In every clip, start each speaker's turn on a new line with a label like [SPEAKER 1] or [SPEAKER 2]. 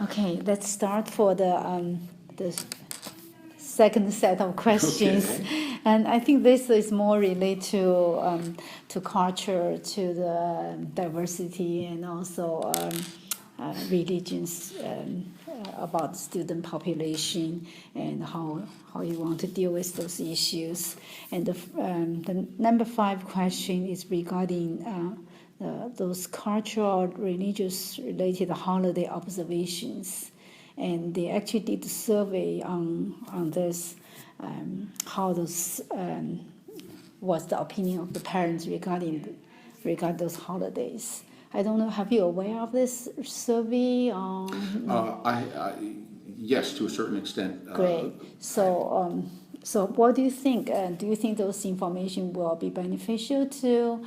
[SPEAKER 1] Okay, let's start for the second set of questions.
[SPEAKER 2] Okay.
[SPEAKER 1] And I think this is more related to culture, to the diversity, and also religions, about the student population and how you want to deal with those issues. And the number 5 question is regarding those cultural, religious related holiday observations. And they actually did a survey on this, how those, what's the opinion of the parents regarding those holidays. I don't know, have you aware of this survey?
[SPEAKER 2] Yes, to a certain extent.
[SPEAKER 1] Great. So what do you think? Do you think those information will be beneficial to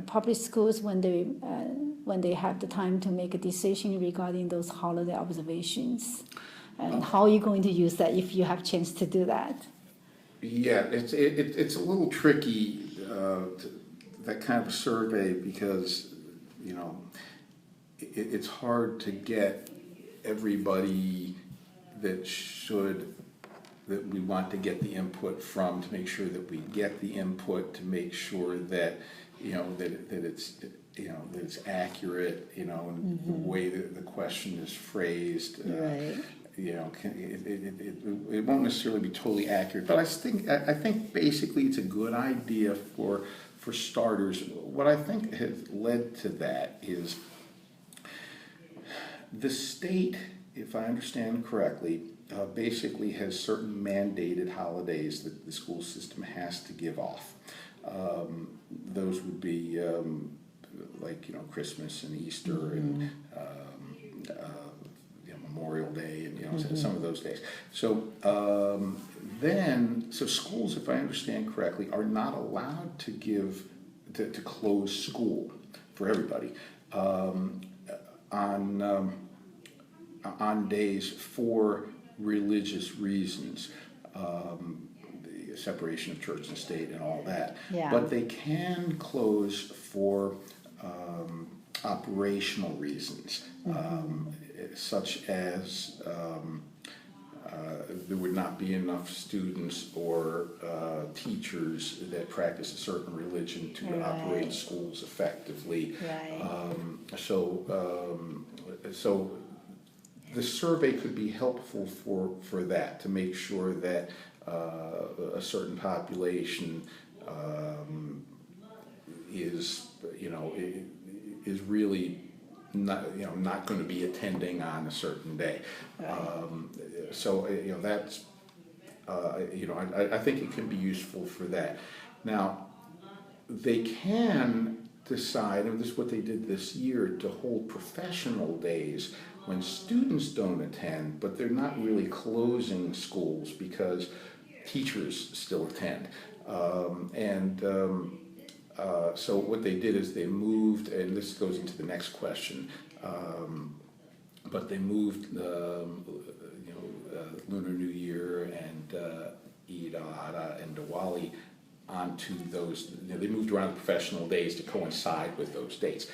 [SPEAKER 1] public schools when they have the time to make a decision regarding those holiday observations? And how are you going to use that if you have chance to do that?
[SPEAKER 2] Yeah, it's a little tricky, that kind of a survey, because it's hard to get everybody that we want to get the input from, to make sure that we get the input, to make sure that that it's accurate, and the way that the question is phrased.
[SPEAKER 1] Right.
[SPEAKER 2] It won't necessarily be totally accurate, but I think basically it's a good idea for starters. What I think has led to that is the state, if I understand correctly, basically has certain mandated holidays that the school system has to give off. Those would be like Christmas and Easter and Memorial Day and some of those days. So so schools, if I understand correctly, are not allowed to close school for everybody on days for religious reasons, the separation of church and state and all that.
[SPEAKER 1] Yeah.
[SPEAKER 2] But they can close for operational reasons, such as there would not be enough students or teachers that practice a certain religion to
[SPEAKER 1] Right.
[SPEAKER 2] operate schools effectively.
[SPEAKER 1] Right.
[SPEAKER 2] So the survey could be helpful for that, to make sure that a certain population is really not going to be attending on a certain day.
[SPEAKER 1] Right.
[SPEAKER 2] That's I think it can be useful for that. Now, they can decide, and this is what they did this year, to hold professional days when students don't attend, but they're not really closing schools because teachers still attend. So what they did is they moved, and this goes into the next question, but they moved Lunar New Year and Eid al-Adha and Diwali onto those. They moved around the professional days to coincide with those dates.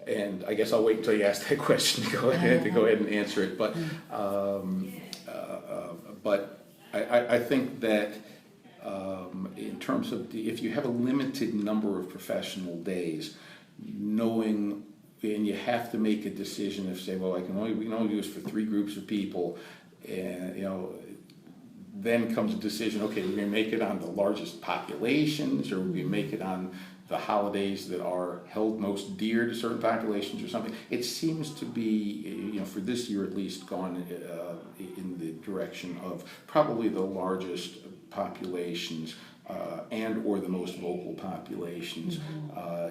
[SPEAKER 2] And I guess I'll wait until you ask that question to go ahead and answer it. But I think that in terms of if you have a limited number of professional days, knowing, and you have to make a decision of, say, well, we can only do this for 3 groups of people, and then comes a decision, okay, we're going to make it on the largest populations, or we're going to make it on the holidays that are held most dear to certain populations or something. It seems to be, for this year at least, gone in the direction of probably the largest populations and or the most local populations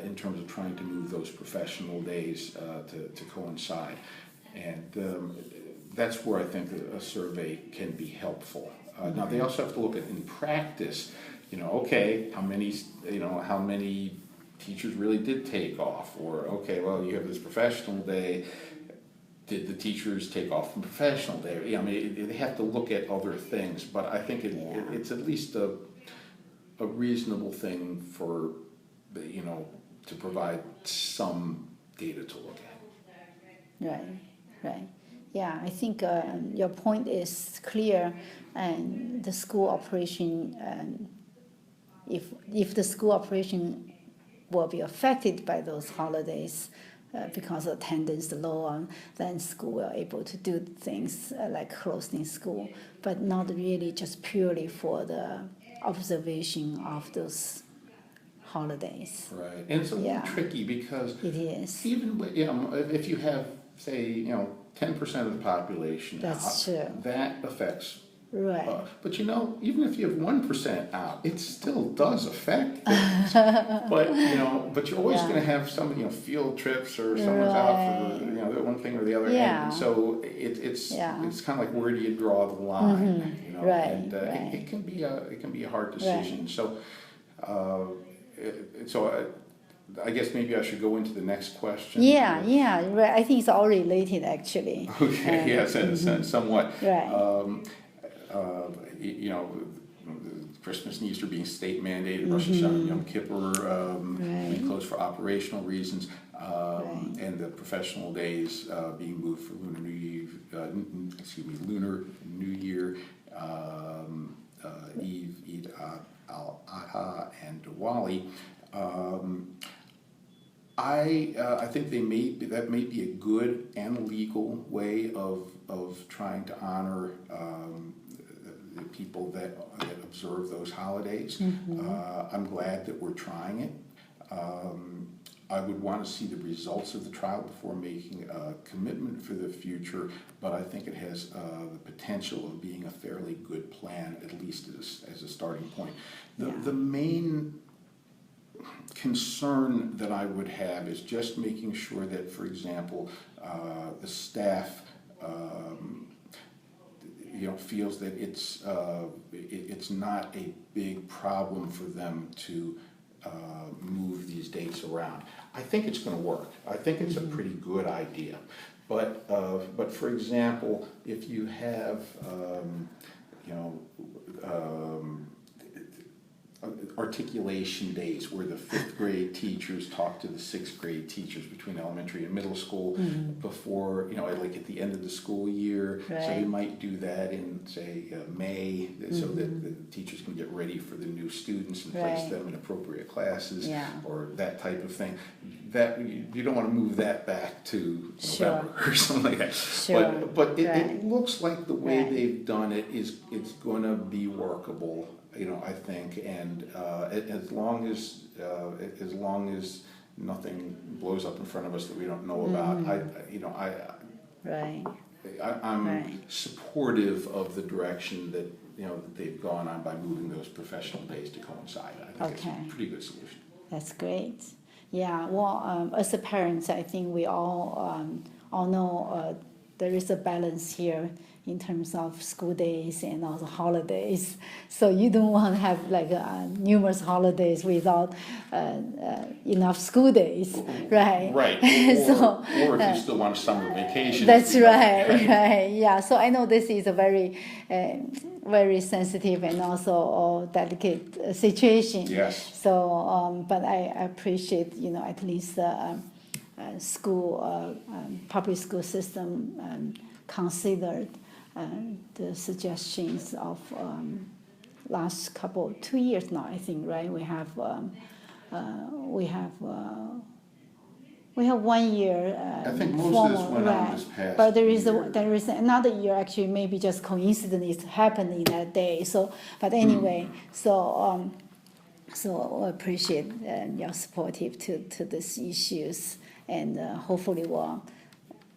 [SPEAKER 2] in terms of trying to move those professional days to coincide. And that's where I think a survey can be helpful. Now they also have to look at, in practice, okay, how many teachers really did take off, or okay, well, you have this professional day. Did the teachers take off from professional day? They have to look at other things, but I think it's at least a reasonable thing for to provide some data to look at.
[SPEAKER 1] Right. right. Yeah, I think your point is clear, and the school operation, if the school operation will be affected by those holidays because attendance low, then school will able to do things like closing school, but not really just purely for the observation of those holidays.
[SPEAKER 2] Right, and it's a little
[SPEAKER 1] Yeah.
[SPEAKER 2] tricky because
[SPEAKER 1] It is.
[SPEAKER 2] even if you have, say, 10% of the population
[SPEAKER 1] That's
[SPEAKER 2] out,
[SPEAKER 1] true.
[SPEAKER 2] that affects.
[SPEAKER 1] Right.
[SPEAKER 2] But even if you have 1% out, it still does affect things. but you're always
[SPEAKER 1] Yeah.
[SPEAKER 2] going to have some field trips or someone's out for the one thing or the other.
[SPEAKER 1] Yeah.
[SPEAKER 2] And so it's
[SPEAKER 1] Yeah.
[SPEAKER 2] it's kind of like, where do you draw the line?
[SPEAKER 1] Right,
[SPEAKER 2] And
[SPEAKER 1] right.
[SPEAKER 2] it can be a hard decision. So. I guess maybe I should go into the next question.
[SPEAKER 1] Yeah, right. I think it's all related actually.
[SPEAKER 2] Okay, yes, somewhat.
[SPEAKER 1] Right.
[SPEAKER 2] Christmas and Easter being state mandated, Rosh Hashanah, Yom Kippur being closed for operational reasons, and the professional days being moved for Lunar New Year, Eid al-Adha, and Diwali. I think that may be a good and legal way of trying to honor the people that observe those holidays. I'm glad that we're trying it. I would want to see the results of the trial before making a commitment for the future, but I think it has the potential of being a fairly good plan, at least as a starting point. The main concern that I would have is just making sure that, for example, the staff feels that it's not a big problem for them to move these dates around. I think it's going to work. I think it's a pretty good idea. But for example, if you have articulation days where the 5th grade teachers talk to the 6th grade teachers between elementary and middle school before, like at the end of the school year.
[SPEAKER 1] Right.
[SPEAKER 2] So you might do that in, say, May, so that the teachers can get ready for the new students and place them in appropriate classes, or that type of thing. That you don't want to move that back to November or something like that.
[SPEAKER 1] Sure.
[SPEAKER 2] But it looks like the way they've done it it's going to be workable. I think, and as long as nothing blows up in front of us that we don't know about, I'm supportive of the direction that that they've gone on by moving those professional days to coincide. I think it's a pretty good solution.
[SPEAKER 1] That's great. Yeah. Well, as a parents, I think we all know there is a balance here in terms of school days and also holidays. So you don't want to have like numerous holidays without enough school days, right?
[SPEAKER 2] Right. Or if you still want a summer vacation.
[SPEAKER 1] That's right. Yeah. So I know this is a very, very sensitive and also delicate situation.
[SPEAKER 2] Yes.
[SPEAKER 1] So, but I appreciate, at least school, public school system considered the suggestions of last 2 years now, I think, right? We have 1 year.
[SPEAKER 2] I think most
[SPEAKER 1] formal,
[SPEAKER 2] of this went on this past
[SPEAKER 1] but there
[SPEAKER 2] year.
[SPEAKER 1] is another year actually, maybe just coincidentally it happened in that day. So, but anyway, so I appreciate your supportive to these issues, and hopefully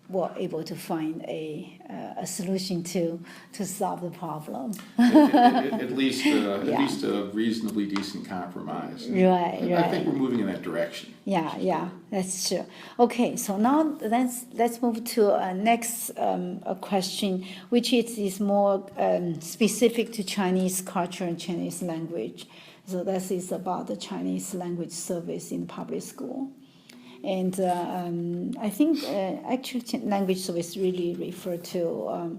[SPEAKER 1] we're able to find a solution to solve the problem.
[SPEAKER 2] at least a reasonably decent compromise.
[SPEAKER 1] Right.
[SPEAKER 2] I think we're moving in that direction.
[SPEAKER 1] Yeah, that's true. Okay, so now let's move to next question, which is more specific to Chinese culture and Chinese language. So that is about the Chinese language service in public school. And I think actually language service really refer to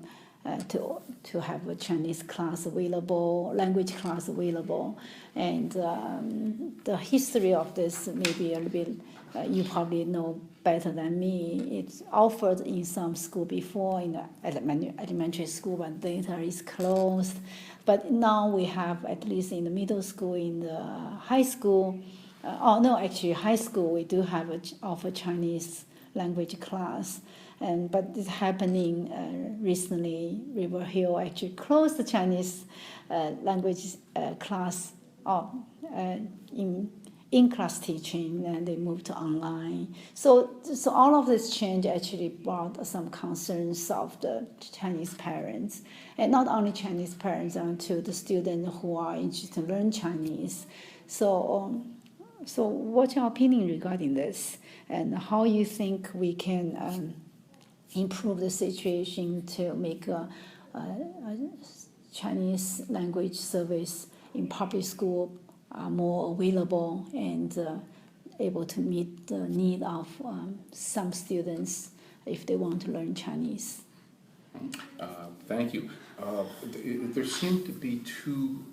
[SPEAKER 1] have a Chinese class available, language class available, and the history of this may be a little bit you probably know better than me. It's offered in some school before in the elementary school, but later it's closed. But now we have, at least in the middle school, in the high school, actually high school we do have offer Chinese language class. But it's happening recently. River Hill actually closed the Chinese language class in class teaching, and they moved to online. So all of this change actually brought some concerns of the Chinese parents, and not only Chinese parents, to the students who are interested to learn Chinese. So what's your opinion regarding this, and how you think we can improve the situation to make a Chinese language service in public school more available and able to meet the need of some students if they want to learn Chinese?
[SPEAKER 2] Thank you. There seem to be two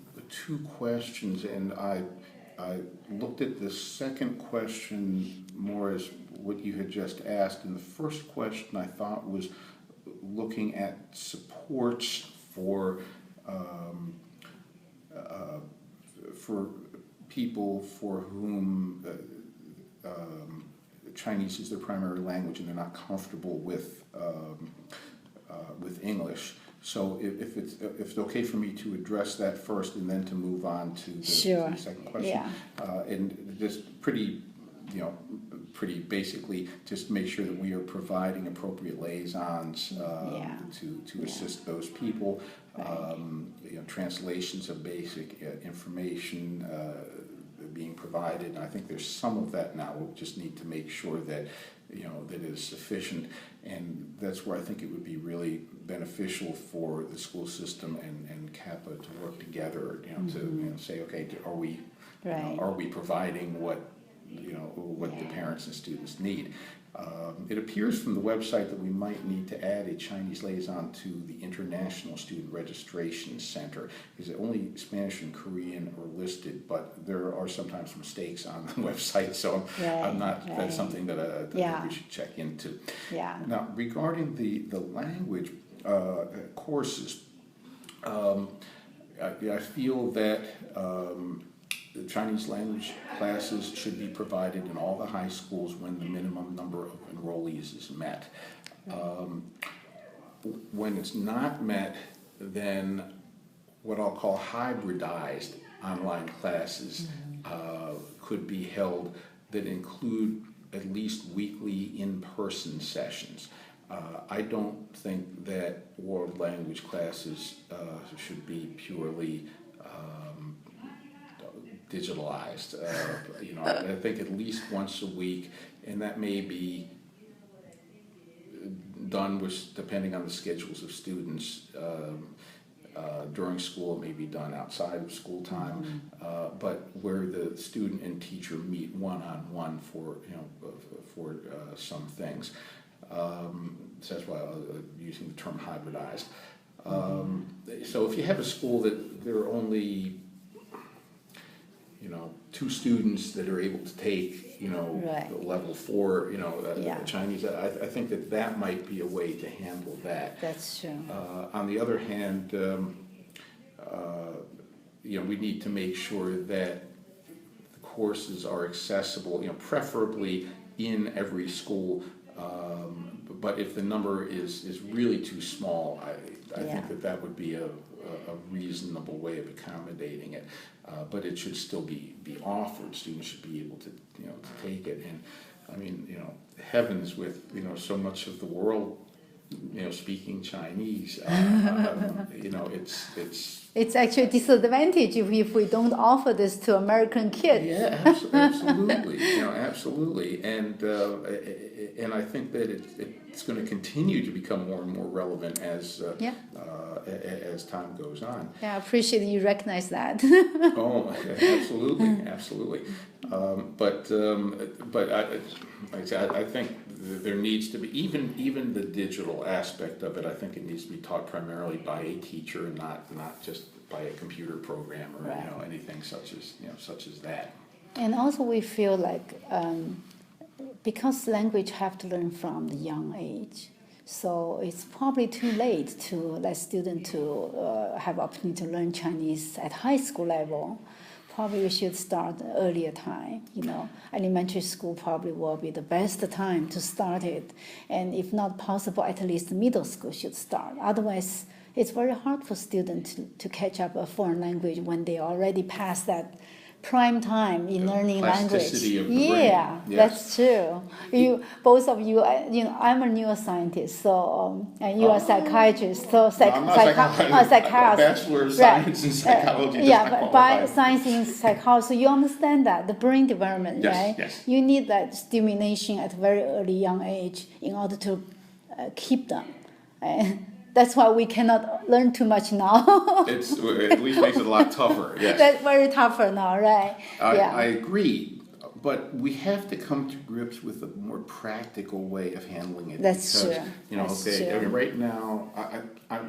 [SPEAKER 2] questions, and I looked at the second question more as what you had just asked, and the first question I thought was looking at supports for people for whom Chinese is their primary language and they're not comfortable with English. So if it's okay for me to address that first and then to move on to the second question, and just pretty basically just make sure that we are providing appropriate liaisons to assist those people. Translations of basic information being provided. And I think there's some of that now. We'll just need to make sure that that it is sufficient, and that's where I think it would be really beneficial for the school system and CAPA to work together. To say, okay, are we providing what the parents and students need? It appears from the website that we might need to add a Chinese liaison to the International Student Registration Center, because only Spanish and Korean are listed, but there are sometimes mistakes on the website, so that's something that I think we should check into. Now, regarding the language courses, I feel that the Chinese language classes should be provided in all the high schools when the minimum number of enrollees is met. When it's not met, then what I'll call hybridized online classes could be held that include at least weekly in-person sessions. I don't think that world language classes should be purely digitalized. I think at least once a week, and that may be done depending on the schedules of students. During school, it may be done outside of school time, but where the student and teacher meet one-on-one for some things. So that's why I'm using the term hybridized. So if you have a school that there are only two students that are able to take level 4 Chinese, I think that might be a way to handle that.
[SPEAKER 1] That's true.
[SPEAKER 2] On the other hand, we need to make sure that the courses are accessible, preferably in every school. But if the number is really too small, I think that would be a reasonable way of accommodating it. But it should still be offered. Students should be able to take it. And I mean, heavens, with so much of the world speaking Chinese,
[SPEAKER 1] it's actually a disadvantage if we don't offer this to American kids.
[SPEAKER 2] Yeah, absolutely. Absolutely. And I think that it's going to continue to become more and more relevant as time goes on.
[SPEAKER 1] Yeah, I appreciate you recognize that.
[SPEAKER 2] Oh, absolutely. But I think there needs to be even the digital aspect of it. I think it needs to be taught primarily by a teacher, and not just by a computer program or anything such as that.
[SPEAKER 1] And also, we feel like because language have to learn from the young age, so it's probably too late to let students to have opportunity to learn Chinese at high school level. Probably we should start earlier time. Elementary school probably will be the best time to start it, and if not possible, at least middle school should start. Otherwise, it's very hard for students to catch up a foreign language when they already passed that prime time in learning language.
[SPEAKER 2] Plasticity of the brain.
[SPEAKER 1] Yeah,
[SPEAKER 2] Yes.
[SPEAKER 1] that's true. Both of you, I'm a neuroscientist, so and you are a psychiatrist, so
[SPEAKER 2] I'm not a
[SPEAKER 1] psychiatrist.
[SPEAKER 2] Bachelor of Science in Psychology.
[SPEAKER 1] Yeah, but by science in psychology, so you understand that the brain development,
[SPEAKER 2] Yes,
[SPEAKER 1] right?
[SPEAKER 2] yes.
[SPEAKER 1] You need that stimulation at a very early young age in order to keep them. That's why we cannot learn too much now.
[SPEAKER 2] It at least makes it a lot tougher. Yes,
[SPEAKER 1] That's very tougher now, right?
[SPEAKER 2] I agree, but we have to come to grips with a more practical way of handling it.
[SPEAKER 1] That's
[SPEAKER 2] because,
[SPEAKER 1] true.
[SPEAKER 2] That's
[SPEAKER 1] true.
[SPEAKER 2] I mean, right now,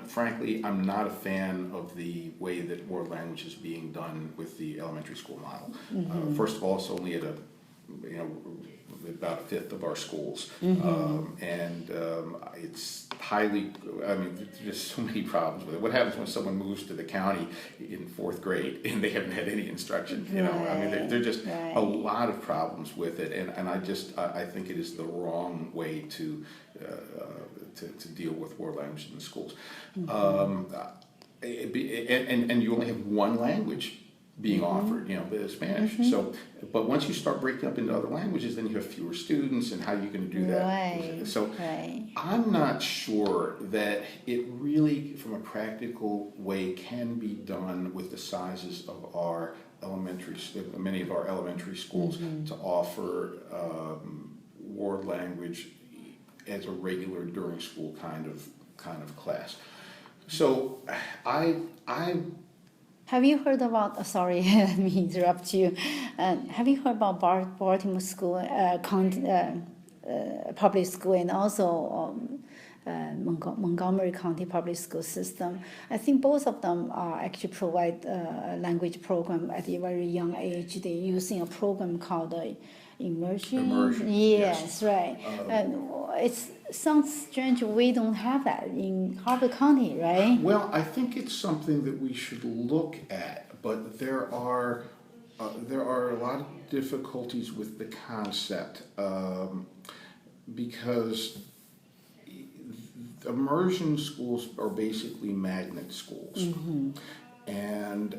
[SPEAKER 2] frankly, I'm not a fan of the way that world language is being done with the elementary school model.
[SPEAKER 1] Mm-hmm.
[SPEAKER 2] First of all, it's only at about a fifth of our schools, and it's highly. I mean, there's just so many problems with it. What happens when someone moves to the county in fourth grade and they haven't had any instruction? I mean, there are just a lot of problems with it, and I think it is the wrong way to deal with world language in the schools. And you only have one language being offered, Spanish. So, but once you start breaking up into other languages, then you have fewer students, and how are you going to do that?
[SPEAKER 1] Right.
[SPEAKER 2] So, I'm not sure that it really, from a practical way, can be done with the sizes of our many of our elementary schools to offer world language as a regular during school kind of class. So,
[SPEAKER 1] Have you heard about? Sorry, let me interrupt you. Have you heard about Baltimore School, public school, and also Montgomery County public school system? I think both of them actually provide a language program at a very young age. They're using a program called Immersion. Yes, right. And it sounds strange we don't have that in Harford County, right?
[SPEAKER 2] Well, I think it's something that we should look at, but there are a lot of difficulties with the concept because immersion schools are basically magnet schools, and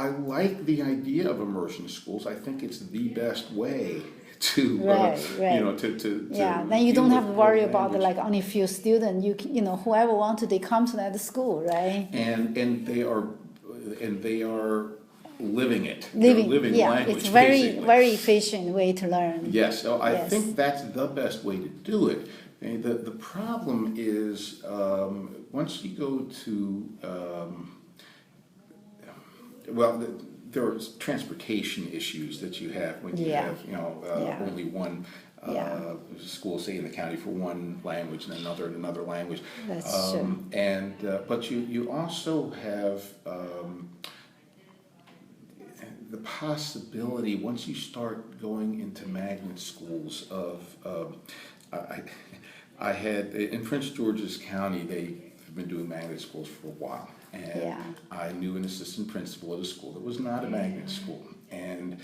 [SPEAKER 2] I like the idea of immersion schools. I think it's the best way to
[SPEAKER 1] then you don't have to worry about only few students. Whoever wants to, they come to that school, right?
[SPEAKER 2] And they are living it.
[SPEAKER 1] Living
[SPEAKER 2] language.
[SPEAKER 1] It's very
[SPEAKER 2] basically.
[SPEAKER 1] very efficient way to learn.
[SPEAKER 2] Yes, so I think that's the best way to do it. And the problem is once you go to there are transportation issues that you have when you have only one school, say in the county, for one language and another in another language.
[SPEAKER 1] That's true.
[SPEAKER 2] And but you also have the possibility, once you start going into magnet schools, of I had in Prince George's County, they have been doing magnet schools for a while. And I knew an assistant principal at a school that was not a magnet school. And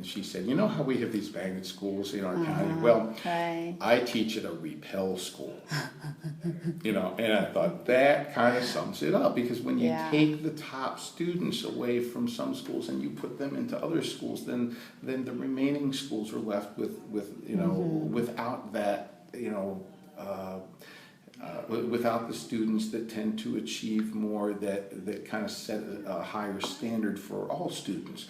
[SPEAKER 2] she said, you know how we have these magnet schools in our county? Well, I teach at a repel school. And I thought that kind of sums it up, because when you take the top students away from some schools and you put them into other schools, then the remaining schools are left with without that, without the students that tend to achieve more, that kind of set a higher standard for all students.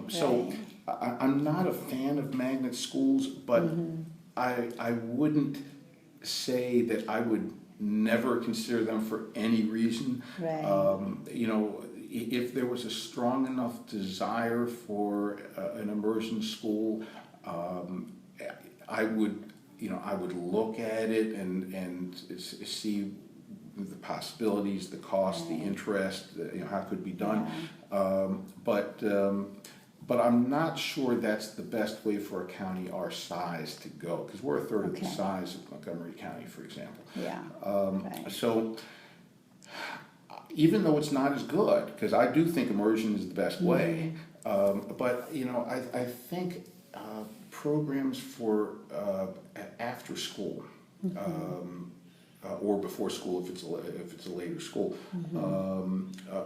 [SPEAKER 2] So I'm not a fan of magnet schools, but I wouldn't say that I would never consider them for any reason. If there was a strong enough desire for an immersion school, I would look at it and see the possibilities, the cost, the interest, how it could be done. But but I'm not sure that's the best way for a county our size to go, because we're a third of the
[SPEAKER 1] Okay.
[SPEAKER 2] size of Montgomery County, for example.
[SPEAKER 1] Yeah. Right.
[SPEAKER 2] So even though it's not as good, because I do think immersion is the best way, but you know, I think programs for after school, or before school if it's a later school,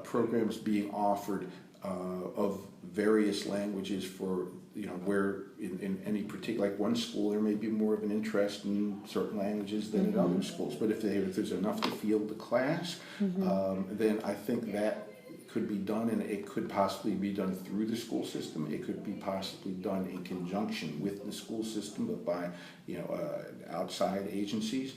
[SPEAKER 2] programs being offered of various languages for, you know, where in any particular, like one school there may be more of an interest in certain languages than in other schools, but if there's enough to field the class, then I think that could be done, and it could possibly be done through the school system. It could be possibly done in conjunction with the school system, but by, you know, outside agencies.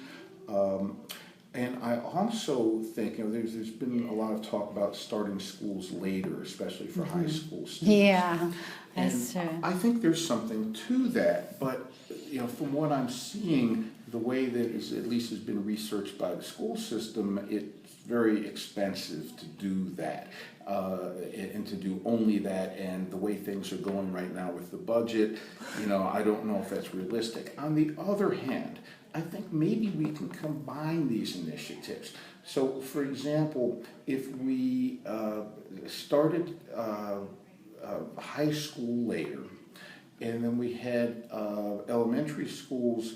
[SPEAKER 2] And I also think, you know, there's been a lot of talk about starting schools later, especially for high school students.
[SPEAKER 1] Yeah, that's
[SPEAKER 2] And
[SPEAKER 1] true.
[SPEAKER 2] I think there's something to that, but you know, from what I'm seeing, the way that is at least has been researched by the school system, it's very expensive to do that, and to do only that. And the way things are going right now with the budget, you know, I don't know if that's realistic. On the other hand, I think maybe we can combine these initiatives. So, for example, if we started high school later, and then we had elementary schools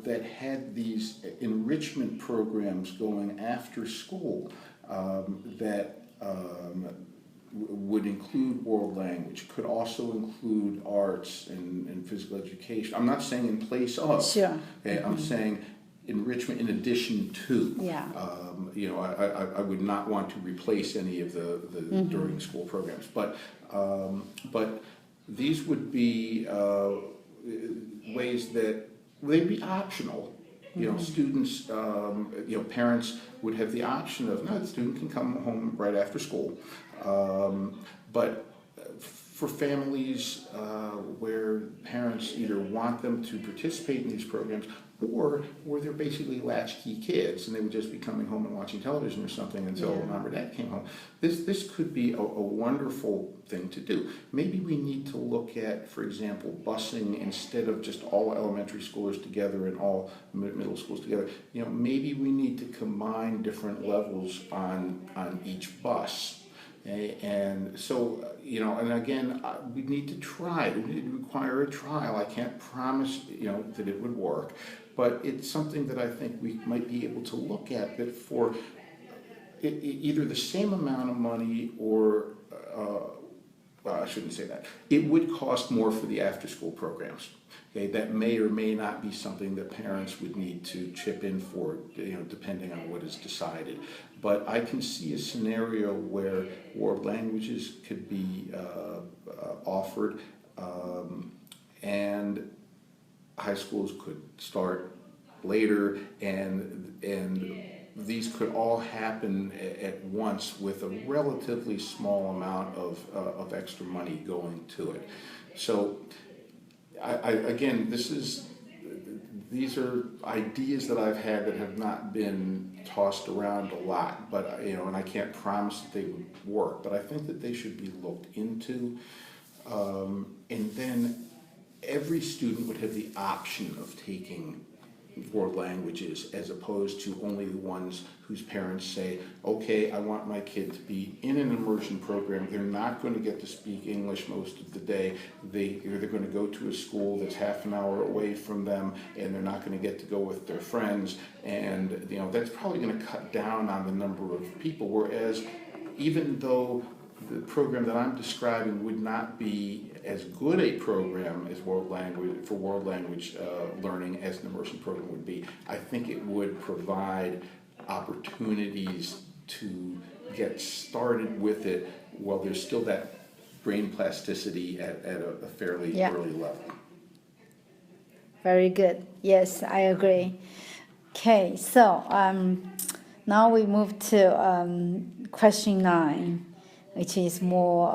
[SPEAKER 2] that had these enrichment programs going after school that would include world language, could also include arts and physical education. I'm not saying in place of.
[SPEAKER 1] Sure.
[SPEAKER 2] I'm saying enrichment in addition to.
[SPEAKER 1] Yeah.
[SPEAKER 2] You know, I would not want to replace any of the during school programs, but these would be ways that they'd be optional. You know, students, you know, parents would have the option of, no, the student can come home right after school. But for families where parents either want them to participate in these programs, or where they're basically latchkey kids and they would just be coming home and watching television or something until mom or dad came home, this could be a wonderful thing to do. Maybe we need to look at, for example, busing instead of just all elementary schoolers together and all middle schools together. You know, maybe we need to combine different levels on each bus. And so, you know, and again, we need to try. We need to require a trial. I can't promise, you know, that it would work, but it's something that I think we might be able to look at, that for either the same amount of money or, well, I shouldn't say that. It would cost more for the after-school programs. Okay, that may or may not be something that parents would need to chip in for, you know, depending on what is decided. But I can see a scenario where world languages could be offered, and high schools could start later, and these could all happen at once with a relatively small amount of extra money going to it. So, again, these are ideas that I've had that have not been tossed around a lot, but you know, and I can't promise that they would work, but I think that they should be looked into, and then every student would have the option of taking world languages, as opposed to only the ones whose parents say, okay, I want my kid to be in an immersion program. They're not going to get to speak English most of the day. They're going to go to a school that's half an hour away from them, and they're not going to get to go with their friends. And you know, that's probably going to cut down on the number of people. Whereas, even though the program that I'm describing would not be as good a program as world language learning as an immersion program would be, I think it would provide opportunities to get started with it while there's still that brain plasticity at a fairly early level.
[SPEAKER 1] Very good. Yes, I agree. Okay, so now we move to question 9. Which is more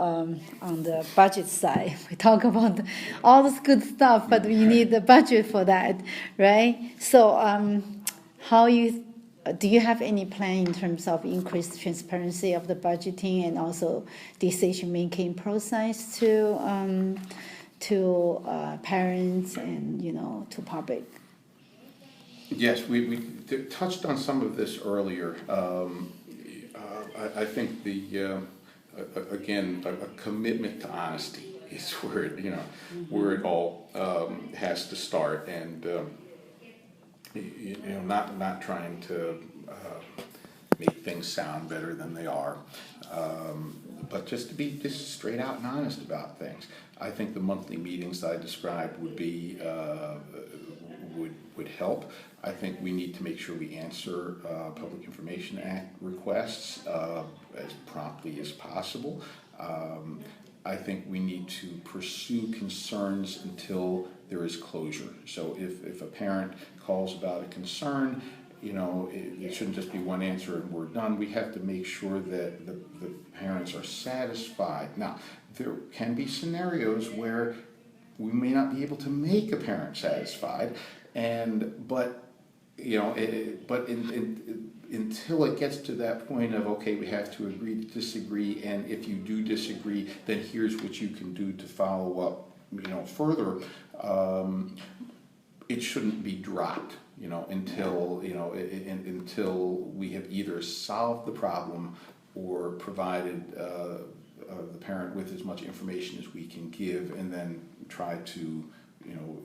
[SPEAKER 1] on the budget side. We talk about all this good stuff, but we need the budget for that, right? So how you do you have any plan in terms of increased transparency of the budgeting and also decision-making process to parents and, to public?
[SPEAKER 2] Yes, we touched on some of this earlier. I think again, a commitment to honesty is where where it all has to start, and not trying to make things sound better than they are, but just to be just straight out and honest about things. I think the monthly meetings that I described would help. I think we need to make sure we answer Public Information Act requests as promptly as possible. I think we need to pursue concerns until there is closure. So if a parent calls about a concern, it shouldn't just be one answer and we're done. We have to make sure that the parents are satisfied. Now, there can be scenarios where we may not be able to make a parent satisfied, but until it gets to that point of, okay, we have to agree to disagree, and if you do disagree, then here's what you can do to follow up, further. It shouldn't be dropped, until we have either solved the problem or provided the parent with as much information as we can give, and then try to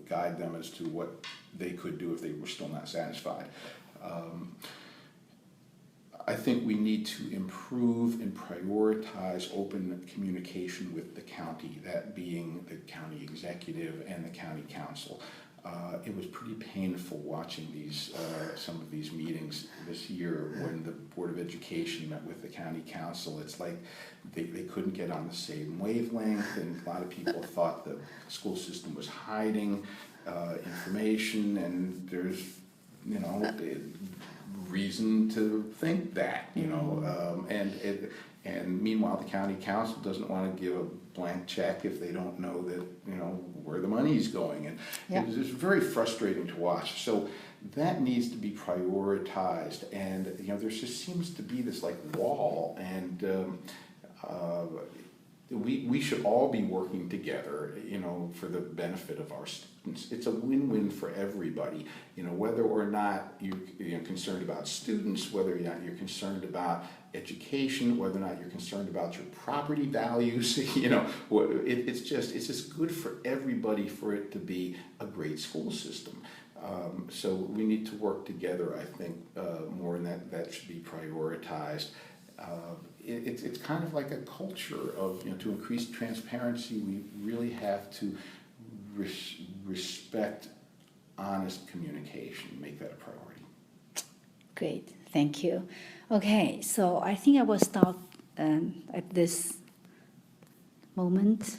[SPEAKER 2] guide them as to what they could do if they were still not satisfied. I think we need to improve and prioritize open communication with the county, that being the county executive and the county council. It was pretty painful watching some of these meetings this year when the Board of Education met with the county council. It's like they couldn't get on the same wavelength, and a lot of people thought the school system was hiding information, and there's reason to think that, and meanwhile the county council doesn't want to give a blank check if they don't know that where the money's going, and it's very frustrating to watch. So that needs to be prioritized, and there just seems to be this wall, and we should all be working together, for the benefit of our students. It's a win-win for everybody, whether or not you're concerned about students, whether or not you're concerned about education, whether or not you're concerned about your property values. It's just good for everybody for it to be a great school system. So we need to work together, I think, more, and that should be prioritized. It's kind of like a culture of, to increase transparency, we really have to respect honest communication, make that a priority.
[SPEAKER 1] Great, thank you. Okay, so I think I will stop at this moment.